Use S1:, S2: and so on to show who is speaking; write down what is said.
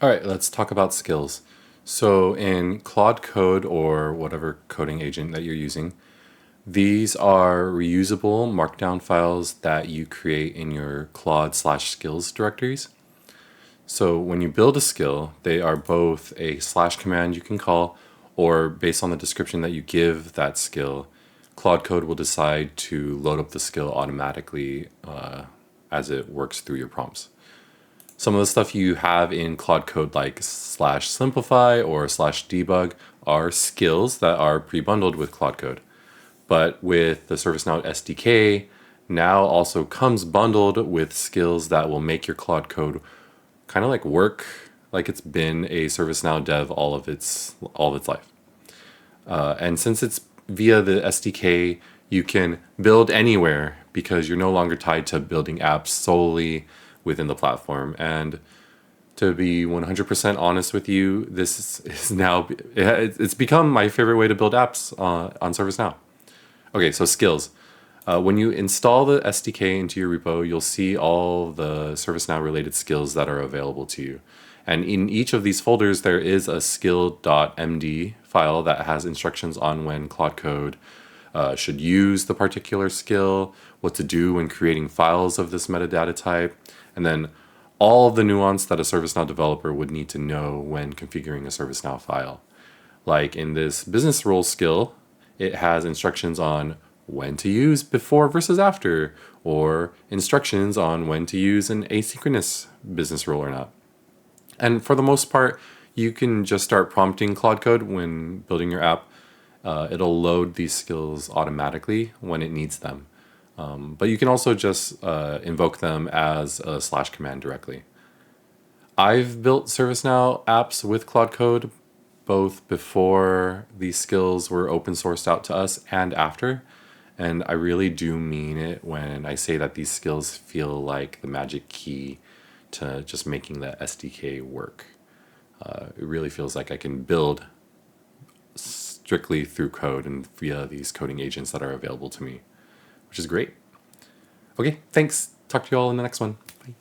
S1: All right, let's talk about skills. So in Claude Code or whatever coding agent that you're using, these are reusable markdown files that you create in your Claude/skills directories. So when you build a skill, they are both a slash command you can call, or based on the description that you give that skill, Claude Code will decide to load up the skill automatically as it works through your prompts. Some of the stuff you have in Claude Code like slash simplify or slash debug are skills that are pre-bundled with Claude Code. But with the ServiceNow SDK, now also comes bundled with skills that will make your Claude Code kind of like work like it's been a ServiceNow dev all of its life. And since it's via the SDK, you can build anywhere because you're no longer tied to building apps solely within the platform. And to be 100% honest with you, this is now, it's become my favorite way to build apps on ServiceNow. Okay, so skills. When you install the SDK into your repo, you'll see all the ServiceNow related skills that are available to you. And in each of these folders, there is a SKILL.md file that has instructions on when Claude Code should use the particular skill, what to do when creating files of this metadata type, and then all of the nuance that a ServiceNow developer would need to know when configuring a ServiceNow file. Like in this business role skill, it has instructions on when to use before versus after, or instructions on when to use an asynchronous business role or not. And for the most part, you can just start prompting Claude Code when building your app. It'll load these skills automatically when it needs them. But you can also just invoke them as a slash command directly. I've built ServiceNow apps with Claude Code both before these skills were open sourced out to us and after. And I really do mean it when I say that these skills feel like the magic key to just making the SDK work. It really feels like I can build strictly through code and via these coding agents that are available to me, which is great. Okay, thanks. Talk to you all in the next one. Bye.